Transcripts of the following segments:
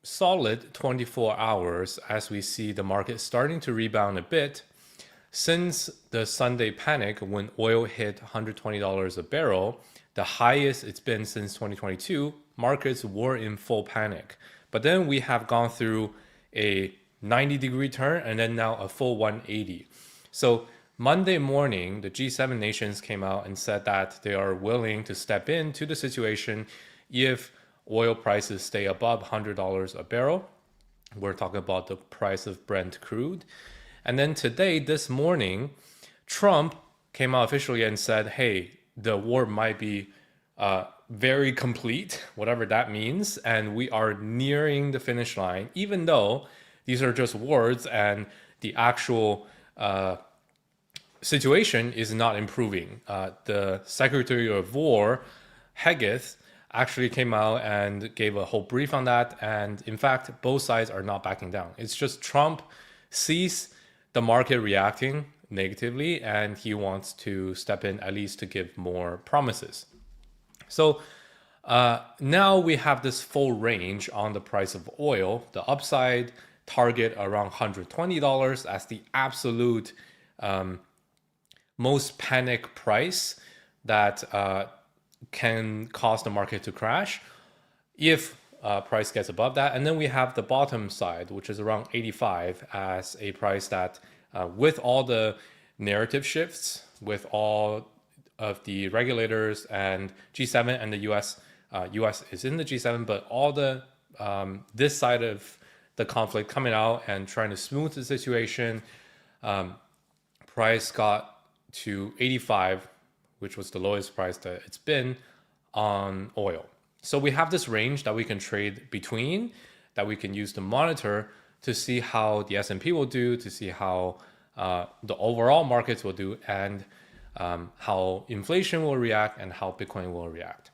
solid 24 hours as we see the market starting to rebound a bit. Since the Sunday panic when oil hit $120 a barrel, the highest it's been since 2022, markets were in full panic. But then we have gone through a 90-degree turn and then now a full 180. So Monday morning, the G7 nations came out and said that they are willing to step into the situation if oil prices stay above $100 a barrel. We're talking about the price of Brent crude. And then today, this morning, Trump came out officially and said, hey, the war might be very complete, whatever that means, and we are nearing the finish line, even though these are just words and the actual situation is not improving. The Secretary of War, Haggith, actually came out and gave a whole brief on that. And in fact, both sides are not backing down. It's just Trump sees the market reacting negatively and he wants to step in at least to give more promises. So now we have this full range on the price of oil. The upside target around $120 as the absolute most panic price that can cause the market to crash if price gets above that. And then we have the bottom side, which is around 85 as a price that with all the narrative shifts, with all of the regulators and G7 and the US is in the G7, but all the this side of the conflict coming out and trying to smooth the situation, price got to 85, which was the lowest price that it's been on oil. So we have this range that we can trade between, that we can use to monitor to see how the S&P will do, to see how the overall markets will do, and how inflation will react and how Bitcoin will react.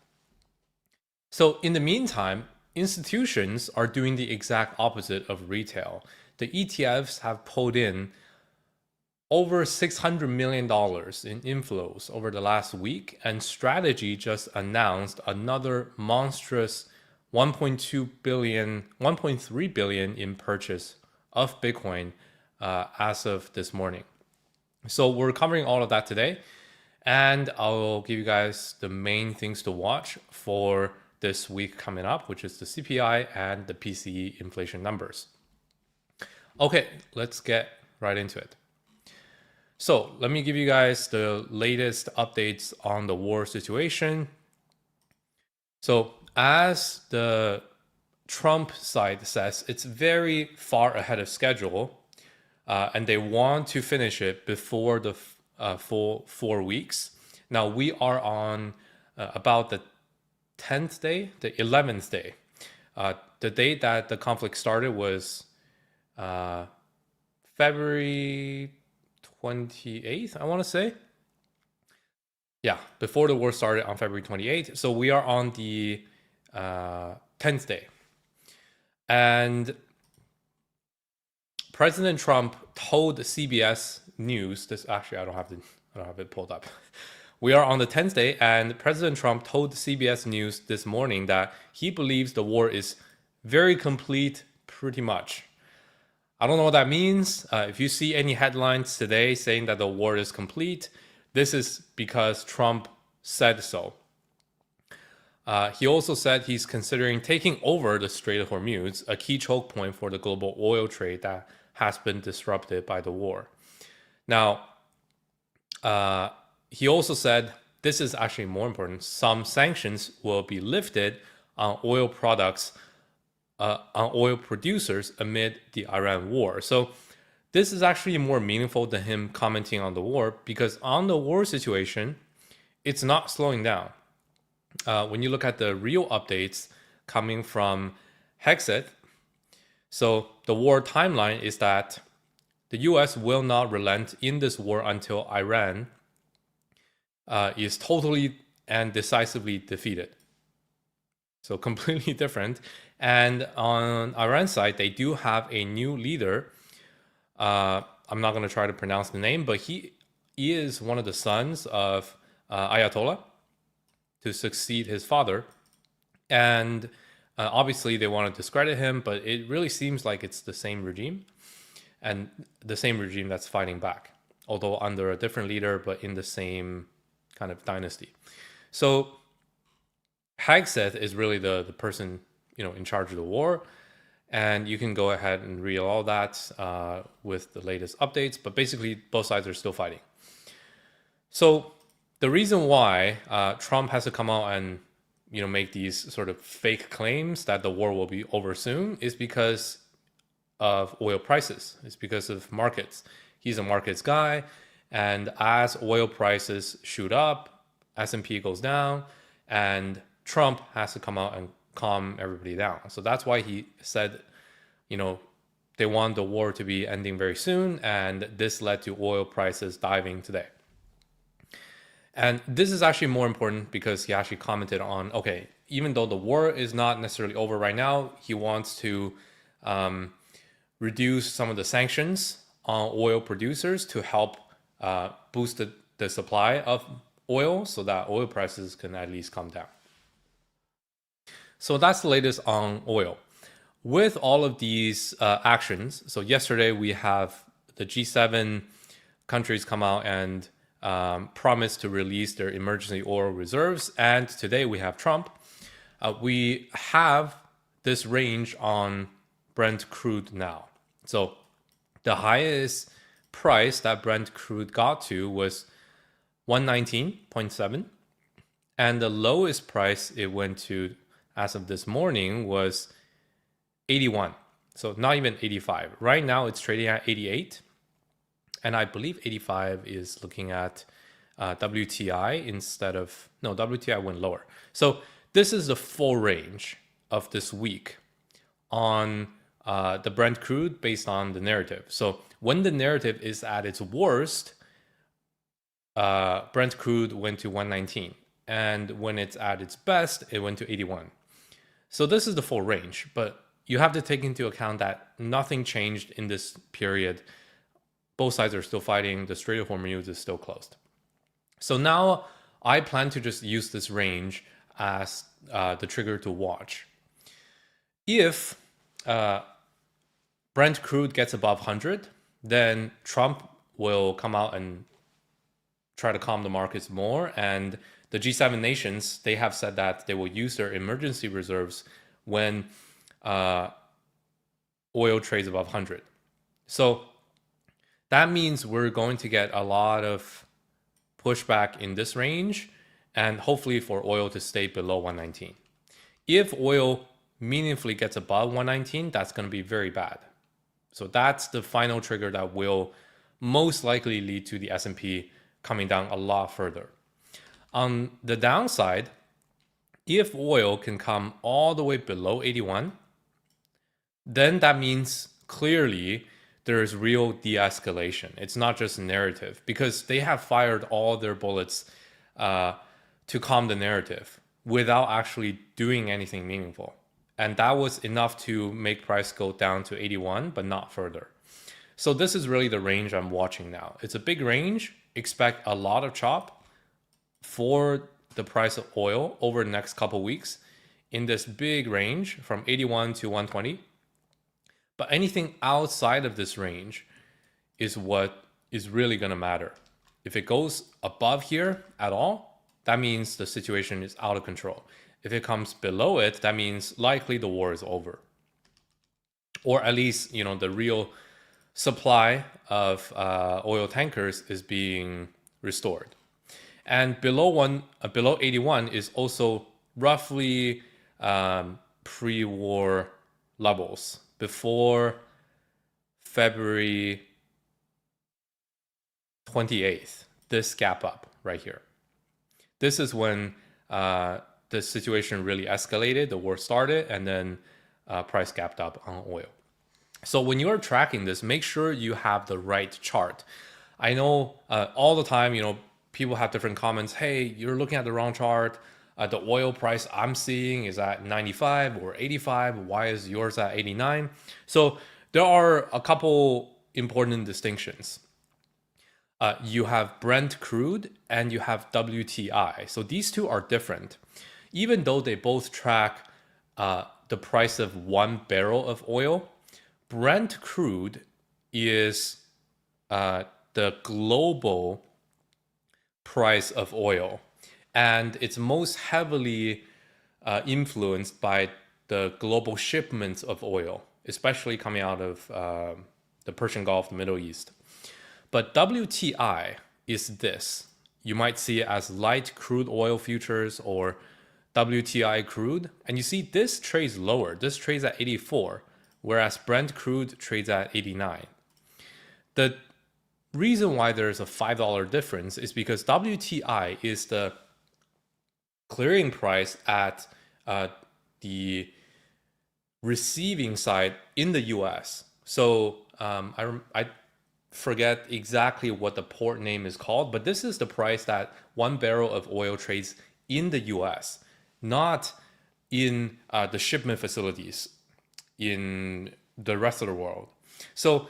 So in the meantime, institutions are doing the exact opposite of retail. The ETFs have pulled in over $600 million in inflows over the last week, and Strategy just announced another monstrous 1.2 billion, 1.3 billion in purchase of Bitcoin as of this morning. So we're covering all of that today, and I'll give you guys the main things to watch for this week coming up, which is the CPI and the PCE inflation numbers. Okay, let's get right into it. So let me give you guys the latest updates on the war situation. So as the Trump side says, it's very far ahead of schedule, and they want to finish it before the full 4 weeks. Now we are on about the 10th day, the 11th day. The date that the conflict started was February 28th, I want to say. Yeah, before the war started on February 28th. So we are on the 10th day. And President Trump told CBS News, this actually I don't have it pulled up. We are on the 10th day, and President Trump told CBS News this morning that he believes the war is very complete, pretty much. I don't know what that means. If you see any headlines today saying that the war is complete, this is because Trump said so. He also said he's considering taking over the Strait of Hormuz, a key choke point for the global oil trade that has been disrupted by the war. Now, he also said, this is actually more important, some sanctions will be lifted on oil products, on oil producers amid the Iran war. So this is actually more meaningful than him commenting on the war, because on the war situation, it's not slowing down. When you look at the real updates coming from Hexet, so the war timeline is that the US will not relent in this war until Iran is totally and decisively defeated. So completely different. And on Iran's side, they do have a new leader. I'm not going to try to pronounce the name, but he is one of the sons of Ayatollah to succeed his father. And Obviously, they want to discredit him, but it really seems like it's the same regime and the same regime that's fighting back, although under a different leader, but in the same kind of dynasty. So Hegseth is really the person, in charge of the war. And you can go ahead and read all that with the latest updates. But basically, both sides are still fighting. So the reason why Trump has to come out and make these sort of fake claims that the war will be over soon is because of oil prices. It's because of markets. He's a markets guy, and as oil prices shoot up, S&P goes down, and Trump has to come out and calm everybody down. So that's why he said, they want the war to be ending very soon, and this led to oil prices diving today. And this is actually more important because he actually commented on, okay, even though the war is not necessarily over right now, he wants to reduce some of the sanctions on oil producers to help boost the supply of oil so that oil prices can at least come down. So that's the latest on oil. With all of these actions, so yesterday we have the G7 countries come out and promise to release their emergency oil reserves. And today we have Trump. We have this range on Brent crude now. So the highest price that Brent crude got to was 119.7. And the lowest price it went to as of this morning was 81. So not even 85. Right now it's trading at 88. And I believe 85 is looking at WTI instead of, no, WTI went lower. So this is the full range of this week on the Brent crude based on the narrative. So when the narrative is at its worst, Brent crude went to 119. And when it's at its best, it went to 81. So this is the full range, but you have to take into account that nothing changed in this period. Both sides are still fighting. The Strait of Hormuz is still closed. So now I plan to just use this range as the trigger to watch. If Brent crude gets above 100, then Trump will come out and try to calm the markets more. And the G7 nations, they have said that they will use their emergency reserves when oil trades above 100. So that means we're going to get a lot of pushback in this range, and hopefully for oil to stay below 119. If oil meaningfully gets above 119, that's going to be very bad. So that's the final trigger that will most likely lead to the S&P coming down a lot further. On the downside, if oil can come all the way below 81, then that means clearly there's real de-escalation. It's not just narrative, because they have fired all their bullets to calm the narrative without actually doing anything meaningful. And that was enough to make price go down to 81, but not further. So this is really the range I'm watching now. It's a big range. Expect a lot of chop for the price of oil over the next couple weeks in this big range from 81 to 120. But anything outside of this range is what is really going to matter. If it goes above here at all, that means the situation is out of control. If it comes below it, that means likely the war is over. Or at least, the real supply of oil tankers is being restored. And below 81 is also roughly pre-war levels before February 28th. This gap up right here. This is when the situation really escalated, the war started, and then price gapped up on oil. So when you're tracking this, make sure you have the right chart. I know all the time, people have different comments. Hey, you're looking at the wrong chart. The oil price I'm seeing is at 95 or 85. Why is yours at 89? So there are a couple important distinctions. You have Brent crude and you have WTI. So these two are different. Even though they both track the the price of 1 barrel of oil, Brent crude is the global price of oil, and it's most heavily influenced by the global shipments of oil, especially coming out of the Persian Gulf, the Middle East. But WTI is this. You might see it as light crude oil futures or WTI crude. And you see this trades lower. This trades at 84, whereas Brent crude trades at 89. The reason why there's a $5 difference is because WTI is the clearing price at the receiving side in the US. So I forget exactly what the port name is called, but this is the price that 1 barrel of oil trades in the US, not in the shipment facilities in the rest of the world. So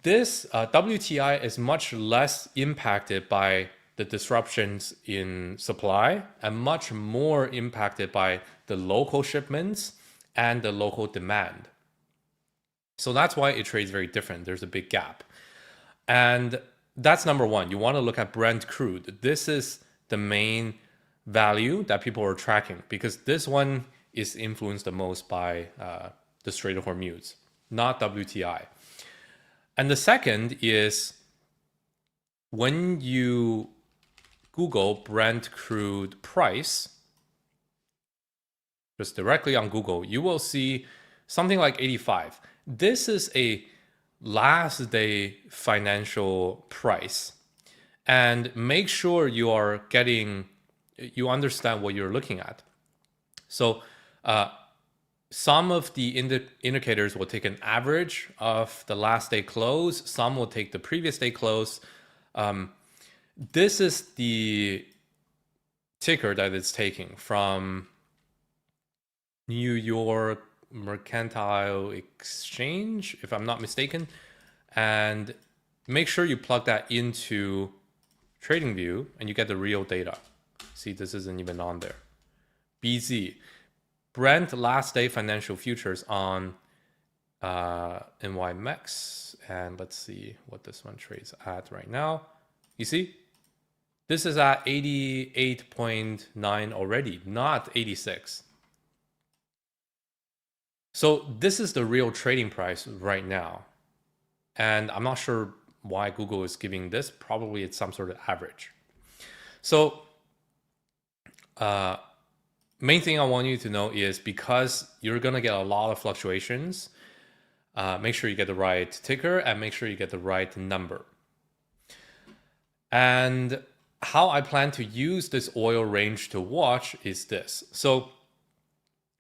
this WTI is much less impacted by the disruptions in supply and much more impacted by the local shipments and the local demand. So that's why it trades very different. There's a big gap. And that's number one. You want to look at Brent crude. This is the main value that people are tracking because this one is influenced the most by the Strait of Hormuz, not WTI. And the second is when you Google Brent crude price, just directly on Google, you will see something like 85. This is a last day financial price. And make sure you understand what you're looking at. So some of the indicators will take an average of the last day close. Some will take the previous day close. This is the ticker that it's taking from New York Mercantile Exchange, if I'm not mistaken. And make sure you plug that into TradingView and you get the real data. See, this isn't even on there. BZ, Brent last day financial futures on NYMEX. And let's see what this one trades at right now. You see, this is at 88.9 already, not 86. So this is the real trading price right now. And I'm not sure why Google is giving this. Probably it's some sort of average. So main thing I want you to know is because you're going to get a lot of fluctuations, make sure you get the right ticker and make sure you get the right number. And how I plan to use this oil range to watch is this. So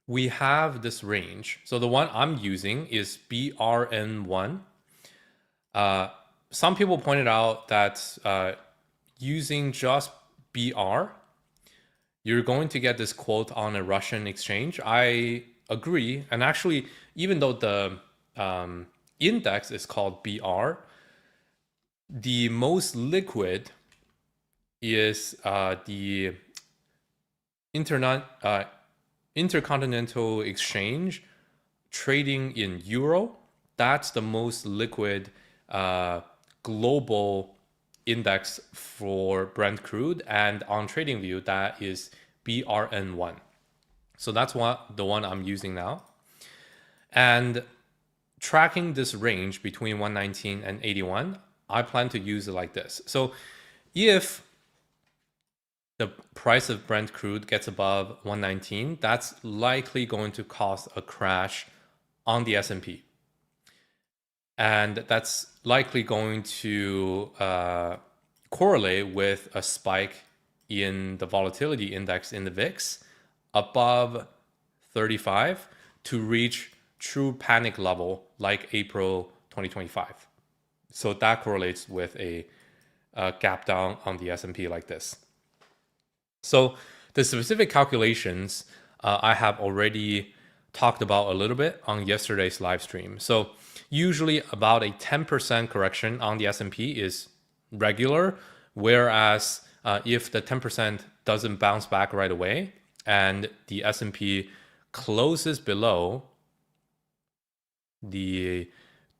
we have this range. So the one I'm using is BRN1. Some people pointed out that using just BR, you're going to get this quote on a Russian exchange. I agree. And actually, even though the index is called BR, the most liquid is the Intercontinental Exchange trading in euro. That's the most liquid global index for Brent crude, and on TradingView that is BRN1. So that's the one I'm using now. And tracking this range between 119 and 81, I plan to use it like this. So if the price of Brent crude gets above 119, that's likely going to cause a crash on the S&P. And that's likely going to correlate with a spike in the volatility index in the VIX above 35 to reach true panic level like April 2025. So that correlates with a gap down on the S&P like this. So the specific calculations I have already talked about a little bit on yesterday's live stream. So usually about a 10% correction on the S&P is regular, whereas if the 10% doesn't bounce back right away and the S&P closes below the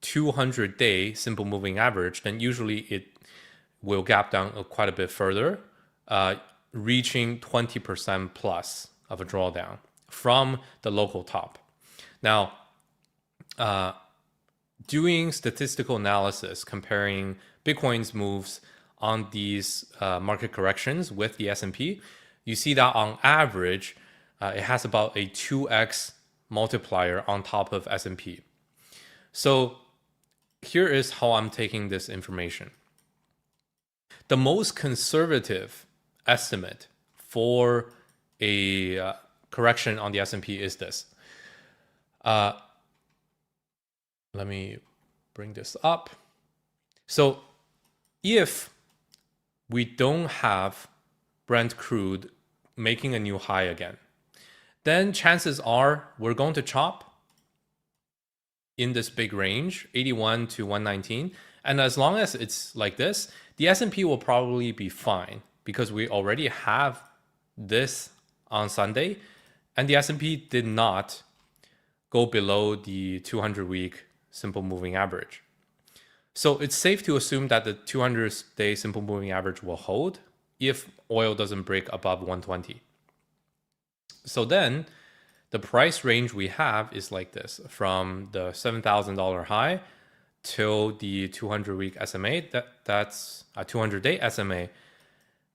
200-day simple moving average, then usually it will gap down quite a bit further, reaching 20% plus of a drawdown from the local top. Now, doing statistical analysis, comparing Bitcoin's moves on these market corrections with the S&P, you see that on average, it has about a 2x multiplier on top of S&P. So here is how I'm taking this information. The most conservative estimate for a correction on the S&P is this. Let me bring this up. So if we don't have Brent crude making a new high again, then chances are we're going to chop in this big range, 81 to 119. And as long as it's like this, the S&P will probably be fine because we already have this on Sunday, and the S&P did not go below the 200-week simple moving average. So it's safe to assume that the 200-day simple moving average will hold if oil doesn't break above 120. So then the price range we have is like this, from the $7,000 high till the 200-week SMA, that's a 200-day SMA,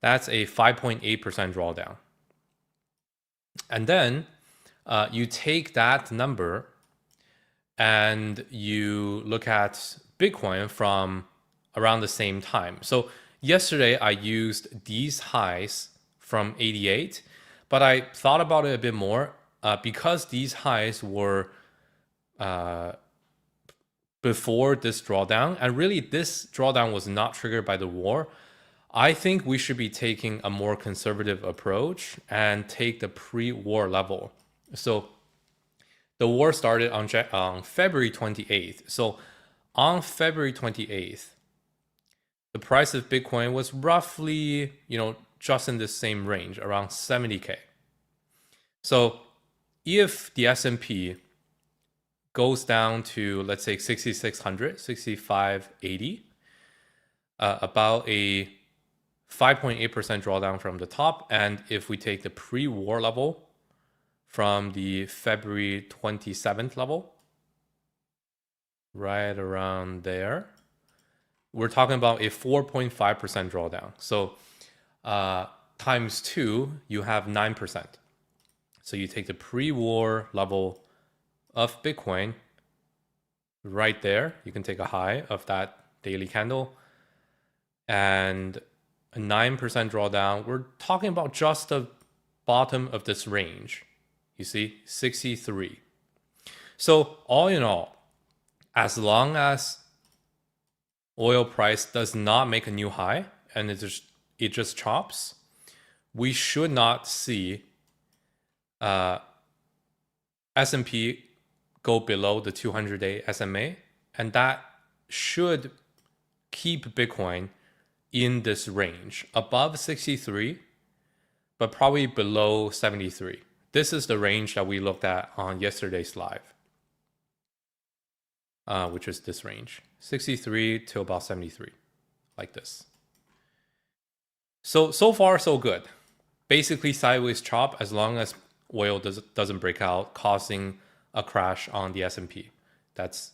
that's a 5.8% drawdown. And then you take that number and you look at Bitcoin from around the same time. So yesterday I used these highs from 88, but I thought about it a bit more because these highs were before this drawdown, and really this drawdown was not triggered by the war. I think we should be taking a more conservative approach and take the pre-war level. So the war started on February 28th. So on February 28th, the price of Bitcoin was roughly, just in the same range, around 70K. So if the S&P goes down to, let's say, 6,600, 6,580, about a 5.8% drawdown from the top. And if we take the pre-war level from the February 27th level, right around there, we're talking about a 4.5% drawdown. So times 2, you have 9%. So you take the pre-war level of Bitcoin right there. You can take a high of that daily candle and a 9% drawdown. We're talking about just the bottom of this range. You see, 63. So all in all, as long as oil price does not make a new high and it just chops, we should not see S&P go below the 200-day SMA, and that should keep Bitcoin in this range, above 63, but probably below 73. This is the range that we looked at on yesterday's live, which is this range, 63 to about 73, like this. So far, so good. Basically sideways chop as long as oil doesn't break out, causing a crash on the S&P. That's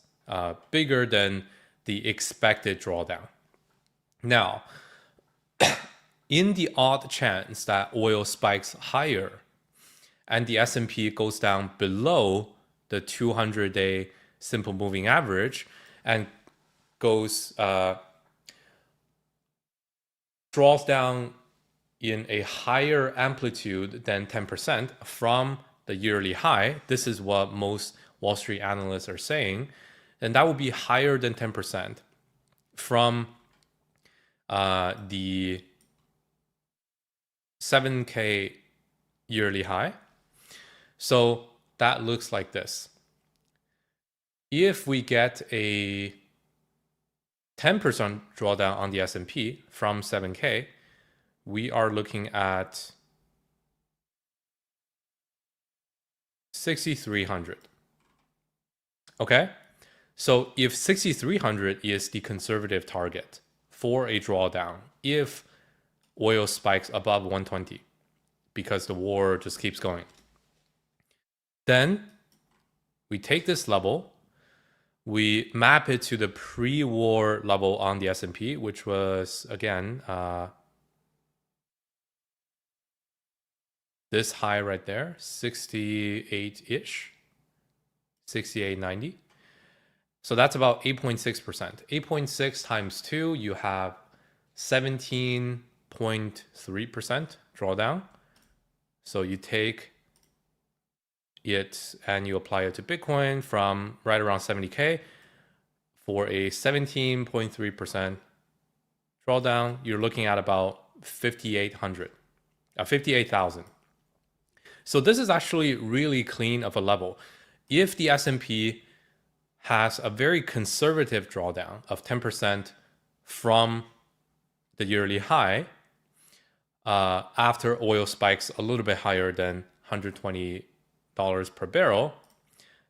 bigger than the expected drawdown. Now, in the odd chance that oil spikes higher and the S&P goes down below the 200-day simple moving average and draws down in a higher amplitude than 10% from the yearly high, this is what most Wall Street analysts are saying, and that would be higher than 10% from the 7K yearly high. So that looks like this. If we get a 10% drawdown on the S&P from 7K, we are looking at 6,300. Okay? So if 6,300 is the conservative target for a drawdown, if oil spikes above 120 because the war just keeps going, then we take this level, we map it to the pre-war level on the S&P, which was, again, this high right there, 68-ish, 68.90. So that's about 8.6%. 8.6 times 2, you have 17.3% drawdown. So you take it and you apply it to Bitcoin from right around 70K for a 17.3% drawdown. You're looking at about 58,000. So this is actually really clean of a level. If the S&P has a very conservative drawdown of 10% from the yearly high, after oil spikes a little bit higher than $120 per barrel,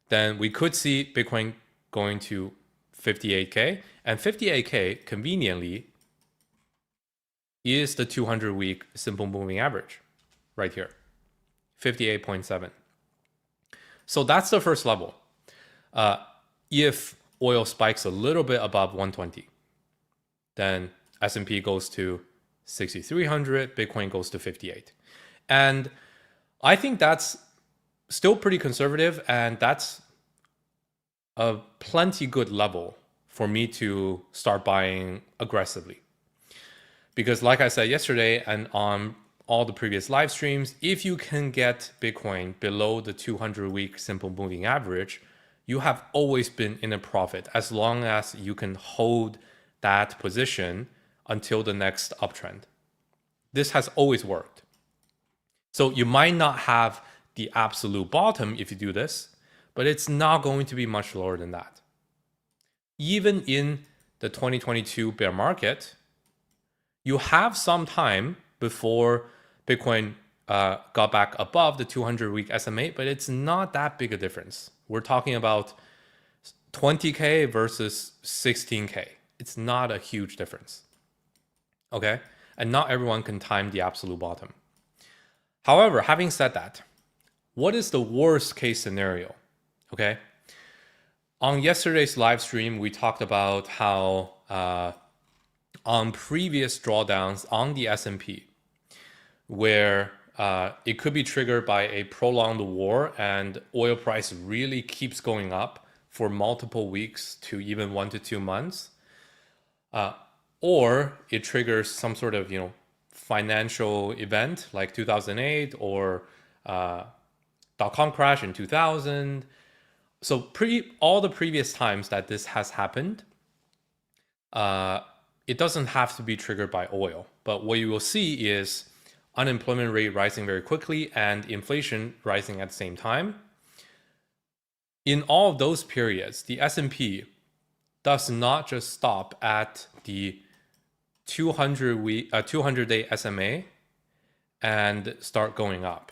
then we could see Bitcoin going to 58K. And 58K, conveniently, is the 200-week simple moving average right here, 58.7. So that's the first level. If oil spikes a little bit above 120, then S&P goes to 6,300, Bitcoin goes to 58. And I think that's still pretty conservative, and that's a plenty good level for me to start buying aggressively. Because like I said yesterday and on all the previous live streams, if you can get Bitcoin below the 200-week simple moving average, you have always been in a profit as long as you can hold that position until the next uptrend. This has always worked. So you might not have the absolute bottom if you do this, but it's not going to be much lower than that. Even in the 2022 bear market, you have some time before Bitcoin got back above the 200-week SMA, but it's not that big a difference. We're talking about 20K versus 16K. It's not a huge difference. Okay? And not everyone can time the absolute bottom. However, having said that, what is the worst case scenario? Okay? On yesterday's live stream, we talked about how on previous drawdowns on the S&P, where it could be triggered by a prolonged war and oil price really keeps going up for multiple weeks to even 1 to 2 months, or it triggers some sort of financial event like 2008 or dot-com crash in 2000. So all the previous times that this has happened, it doesn't have to be triggered by oil. But what you will see is unemployment rate rising very quickly and inflation rising at the same time. In all of those periods, the S&P does not just stop at the 200-day SMA and start going up.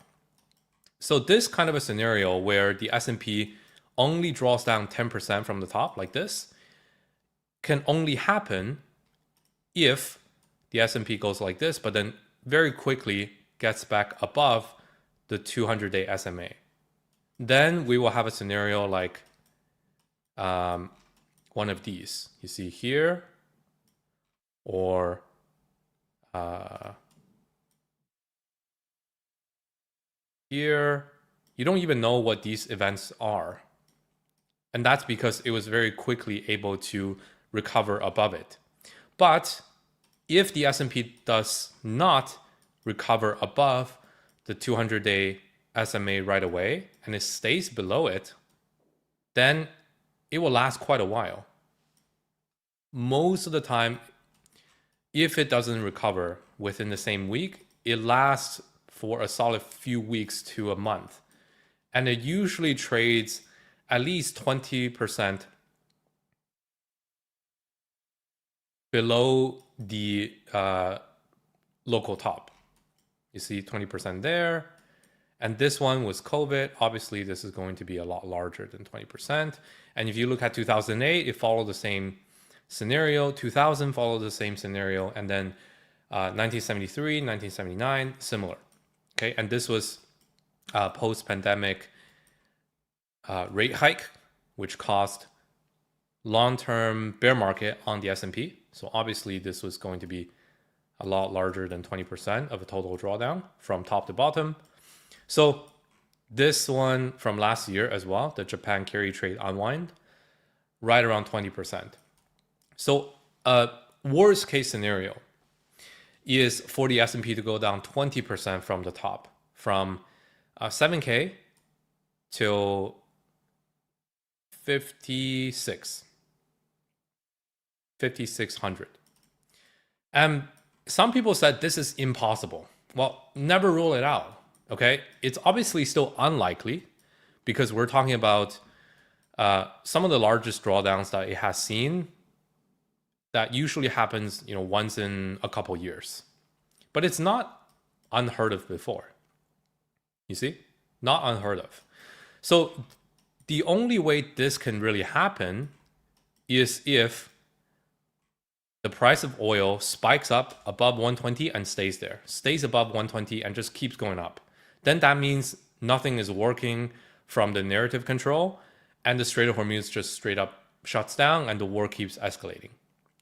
So this kind of a scenario where the S&P only draws down 10% from the top like this can only happen if the S&P goes like this, but then very quickly gets back above the 200-day SMA. Then we will have a scenario like one of these. You see here, or here. You don't even know what these events are. And that's because it was very quickly able to recover above it. But if the S&P does not recover above the 200-day SMA right away and it stays below it, then it will last quite a while. Most of the time, if it doesn't recover within the same week, it lasts for a solid few weeks to a month. And it usually trades at least 20% below the local top. You see 20% there. And this one was COVID. Obviously, this is going to be a lot larger than 20%. And if you look at 2008, it followed the same scenario. 2000 followed the same scenario. And then 1973, 1979, similar. Okay, and this was post-pandemic rate hike, which caused long-term bear market on the S&P. So obviously, this was going to be a lot larger than 20% of a total drawdown from top to bottom. So this one from last year as well, the Japan carry trade unwind, right around 20%. So a worst case scenario is for the S&P to go down 20% from the top, from 7K till 5,600. And some people said this is impossible. Well, never rule it out. Okay, it's obviously still unlikely because we're talking about some of the largest drawdowns that it has seen. That usually happens, once in a couple years, but it's not unheard of before. You see, not unheard of. So the only way this can really happen is if the price of oil spikes up above 120 and stays there, stays above 120 and just keeps going up. Then that means nothing is working from the narrative control and the Strait of Hormuz just straight up shuts down and the war keeps escalating,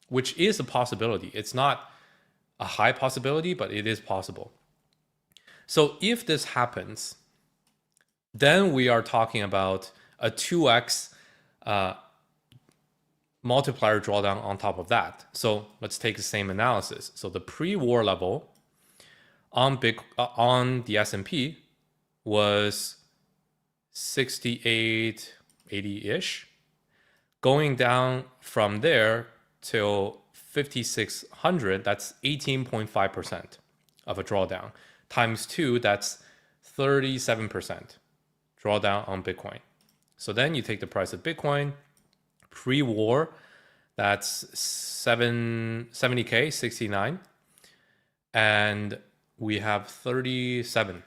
which is a possibility. It's not a high possibility, but it is possible. So if this happens, then we are talking about a 2x multiplier drawdown on top of that. So let's take the same analysis. So the pre-war level on the S&P was 68, 80-ish. Going down from there till 5,600, that's 18.5% of a drawdown. Times 2, that's 37% drawdown on Bitcoin. So then you take the price of Bitcoin, pre-war, that's 70K, 69. And we have 37%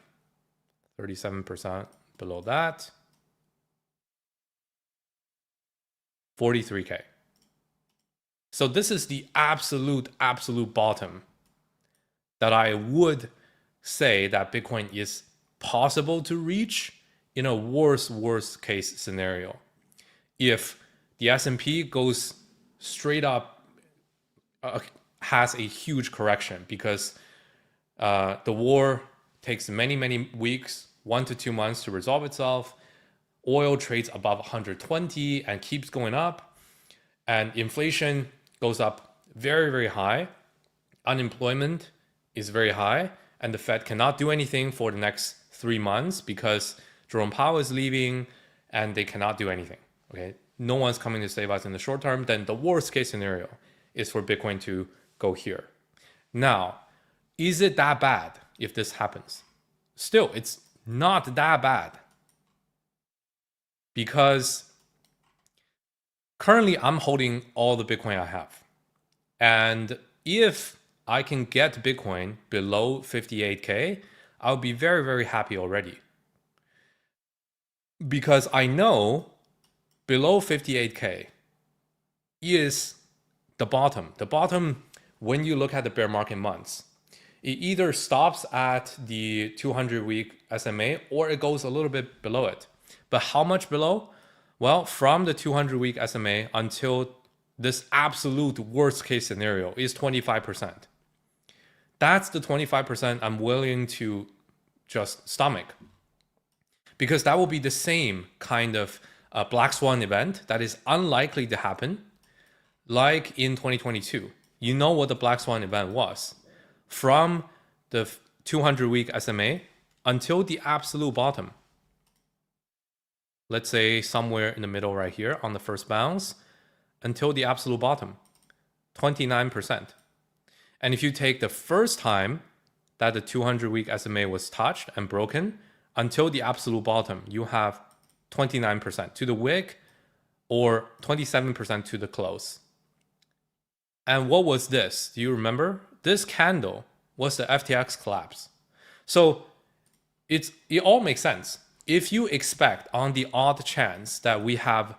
below that, 43K. So this is the absolute bottom that I would say that Bitcoin is possible to reach in a worst case scenario. If the S&P goes straight up, has a huge correction because the war takes many weeks, 1 to 2 months to resolve itself. Oil trades above 120 and keeps going up. And inflation goes up very high. Unemployment is very high. And the Fed cannot do anything for the next 3 months because Jerome Powell is leaving and they cannot do anything. Okay, no one's coming to save us in the short term. Then the worst case scenario is for Bitcoin to go here. Now, is it that bad if this happens? Still, it's not that bad. Because currently I'm holding all the Bitcoin I have. And if I can get Bitcoin below 58K, I'll be very happy already. Because I know below 58K is the bottom. The bottom, when you look at the bear market months, it either stops at the 200-week SMA or it goes a little bit below it. But how much below? Well, from the 200-week SMA until this absolute worst case scenario is 25%. That's the 25% I'm willing to just stomach. Because that will be the same kind of black swan event that is unlikely to happen, like in 2022. You know what the black swan event was. From the 200-week SMA until the absolute bottom. Let's say somewhere in the middle right here on the first bounce, until the absolute bottom, 29%. And if you take the first time that the 200-week SMA was touched and broken, until the absolute bottom, you have 29% to the wick or 27% to the close. And what was this? Do you remember? This candle was the FTX collapse. So it all makes sense. If you expect on the odd chance that we have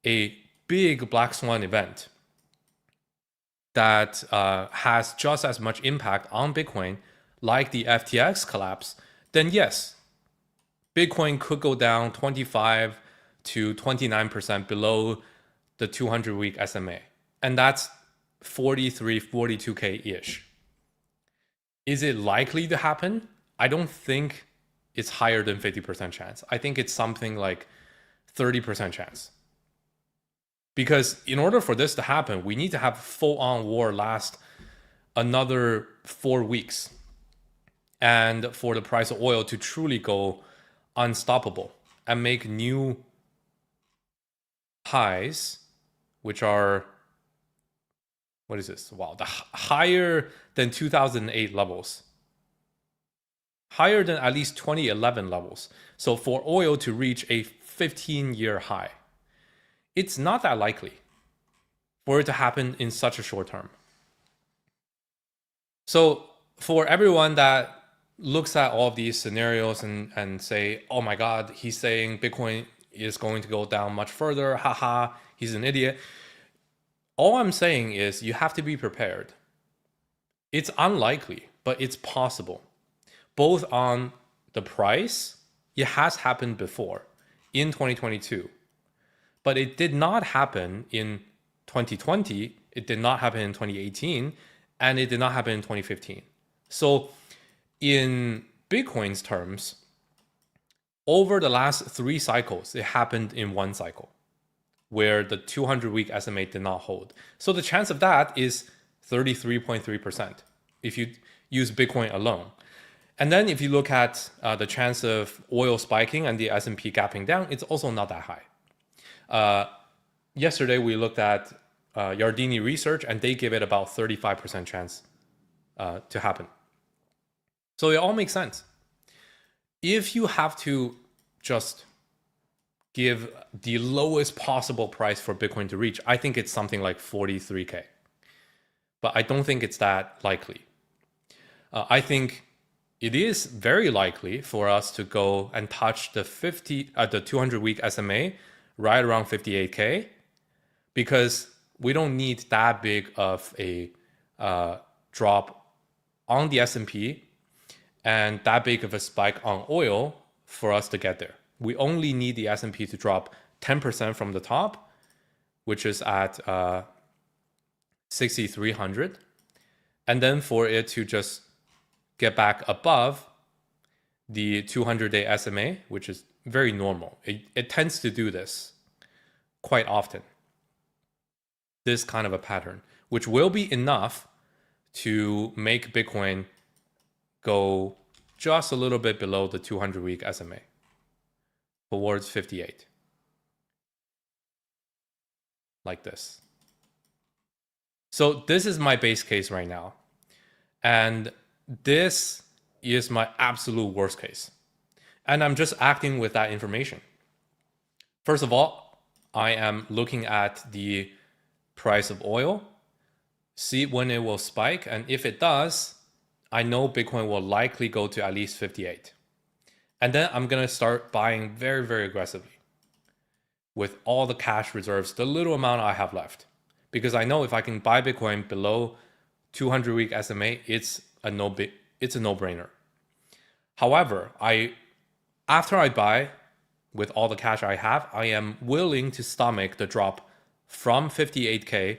a big black swan event that has just as much impact on Bitcoin like the FTX collapse, then yes, Bitcoin could go down 25 to 29% below the 200-week SMA. And that's 43, 42K-ish. Is it likely to happen? I don't think it's higher than 50% chance. I think it's something like 30% chance. Because in order for this to happen, we need to have full-on war last another 4 weeks. And for the price of oil to truly go unstoppable and make new highs, which are, what is this? Wow, the higher than 2008 levels. Higher than at least 2011 levels. So for oil to reach a 15-year high, it's not that likely for it to happen in such a short term. So for everyone that looks at all of these scenarios and say, oh my God, he's saying Bitcoin is going to go down much further, haha, he's an idiot. All I'm saying is you have to be prepared. It's unlikely, but it's possible. Both on the price, it has happened before in 2022. But it did not happen in 2020, it did not happen in 2018, and it did not happen in 2015. So in Bitcoin's terms, over the last 3 cycles, it happened in 1 cycle where the 200-week SMA did not hold. So the chance of that is 33.3% if you use Bitcoin alone. And then if you look at the chance of oil spiking and the S&P gapping down, it's also not that high. Yesterday, we looked at Yardini research, and they give it about 35% chance to happen. So it all makes sense. If you have to just give the lowest possible price for Bitcoin to reach, I think it's something like 43K. But I don't think it's that likely. I think it is very likely for us to go and touch the 200-week SMA right around 58K, because we don't need that big of a drop on the S&P and that big of a spike on oil for us to get there. We only need the S&P to drop 10% from the top, which is at 6,300, and then for it to just get back above the 200-day SMA, which is very normal. It tends to do this quite often. This kind of a pattern, which will be enough to make Bitcoin go just a little bit below the 200-week SMA towards 58. Like this. So this is my base case right now. And this is my absolute worst case. And I'm just acting with that information. First of all, I am looking at the price of oil, see when it will spike. And if it does, I know Bitcoin will likely go to at least 58. And then I'm going to start buying very, very aggressively with all the cash reserves, the little amount I have left. Because I know if I can buy Bitcoin below 200-week SMA, it's a no-brainer. However, after I buy with all the cash I have, I am willing to stomach the drop from 58K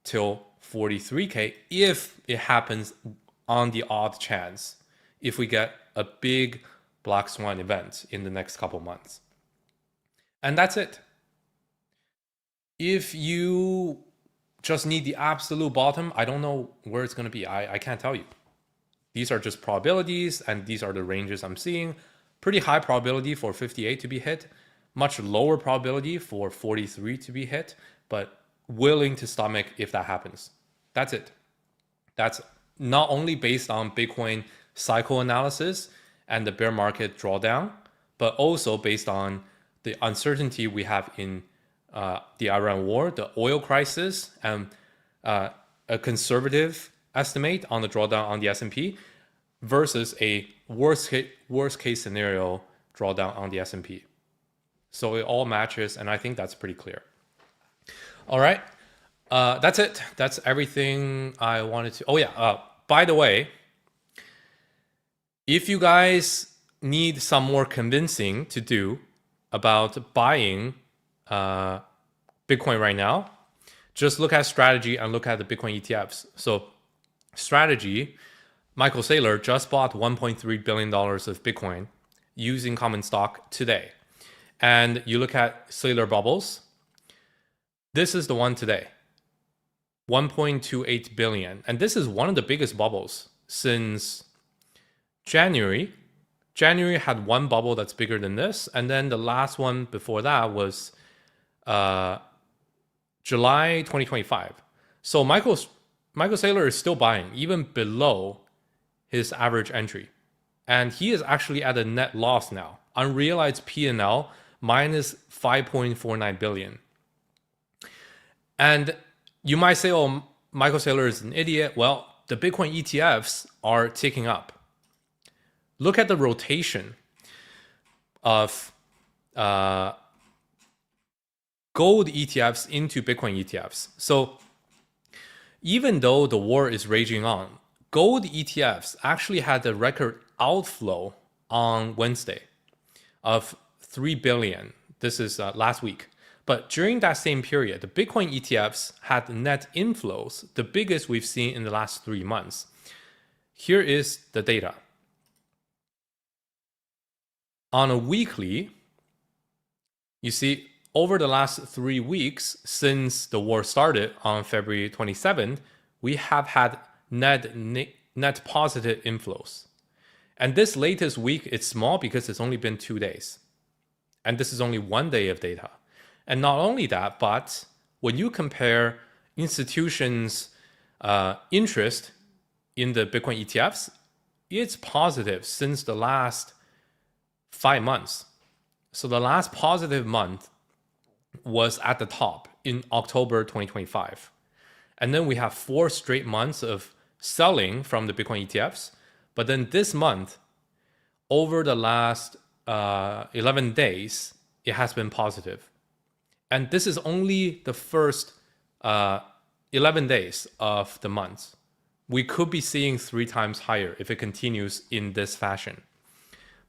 till 43K if it happens on the odd chance, if we get a big black swan event in the next couple months. And that's it. If you just need the absolute bottom, I don't know where it's going to be. I can't tell you. These are just probabilities, and these are the ranges I'm seeing. Pretty high probability for 58 to be hit, much lower probability for 43 to be hit, but willing to stomach if that happens. That's it. That's not only based on Bitcoin cycle analysis and the bear market drawdown, but also based on the uncertainty we have in the Iran war, the oil crisis, and a conservative estimate on the drawdown on the S&P. versus a worst case scenario drawdown on the S&P. So it all matches, and I think that's pretty clear. All right, that's it. That's everything I wanted to. Oh yeah, by the way, if you guys need some more convincing to do about buying Bitcoin right now, just look at strategy and look at the Bitcoin ETFs. So strategy, Michael Saylor just bought $1.3 billion of Bitcoin using common stock today. And you look at Saylor Bubbles, this is the one today, 1.28 billion. And this is one of the biggest bubbles since January. January had one bubble that's bigger than this. And then the last one before that was July 2025. So Michael Saylor is still buying, even below his average entry. And he is actually at a net loss now. Unrealized P&L minus 5.49 billion. And you might say, oh, Michael Saylor is an idiot. Well, the Bitcoin ETFs are ticking up. Look at the rotation of gold ETFs into Bitcoin ETFs. So even though the war is raging on, gold ETFs actually had a record outflow on Wednesday of 3 billion. This is last week. But during that same period, the Bitcoin ETFs had net inflows, the biggest we've seen in the last 3 months. Here is the data. On a weekly, you see over the last 3 weeks since the war started on February 27th, we have had net positive inflows. And this latest week, it's small because it's only been 2 days. And this is only 1 day of data. And not only that, but when you compare institutions' interest in the Bitcoin ETFs, it's positive since the last 5 months. So the last positive month was at the top in October 2025. And then we have 4 straight months of selling from the Bitcoin ETFs. But then this month, over the last 11 days, it has been positive. And this is only the first 11 days of the month. We could be seeing 3 times higher if it continues in this fashion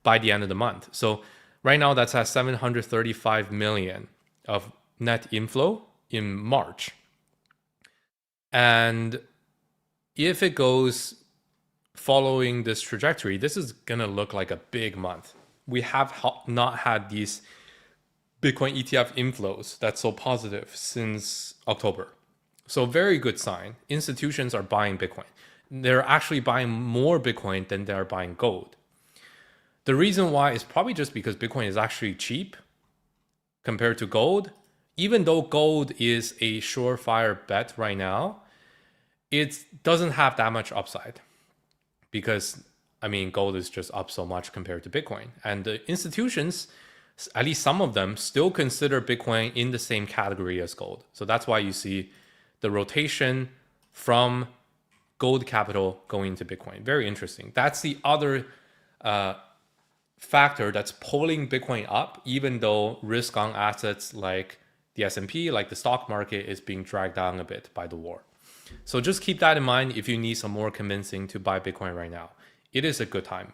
by the end of the month. So right now that's at 735 million of net inflow in March. And if it goes following this trajectory, this is going to look like a big month. We have not had these Bitcoin ETF inflows that's so positive since October. So very good sign. Institutions are buying Bitcoin. They're actually buying more Bitcoin than they're buying gold. The reason why is probably just because Bitcoin is actually cheap compared to gold. Even though gold is a surefire bet right now, it doesn't have that much upside because, I mean, gold is just up so much compared to Bitcoin. And the institutions, at least some of them, still consider Bitcoin in the same category as gold. So that's why you see the rotation from gold capital going into Bitcoin. Very interesting. That's the other factor that's pulling Bitcoin up, even though risk on assets like the S&P, like the stock market, is being dragged down a bit by the war. So just keep that in mind if you need some more convincing to buy Bitcoin right now. It is a good time.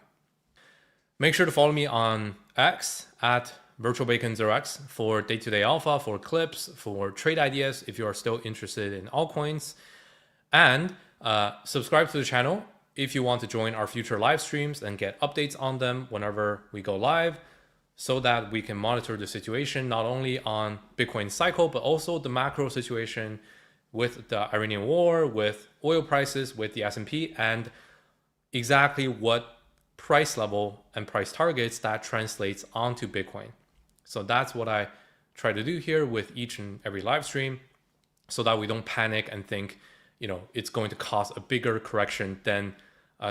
Make sure to follow me on X at virtualbacon0x for day-to-day alpha, for clips, for trade ideas if you are still interested in altcoins. And subscribe to the channel if you want to join our future live streams and get updates on them whenever we go live, so that we can monitor the situation not only on Bitcoin cycle, but also the macro situation with the Iranian war, with oil prices, with the S&P, and exactly what price level and price targets that translates onto Bitcoin. So that's what I try to do here with each and every live stream, so that we don't panic and think, you know, it's going to cause a bigger correction than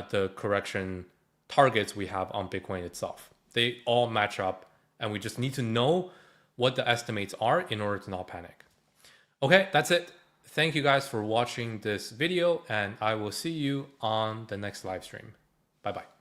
the correction targets we have on Bitcoin itself. They all match up, and we just need to know what the estimates are in order to not panic. Okay, that's it. Thank you guys for watching this video, and I will see you on the next live stream. Bye bye.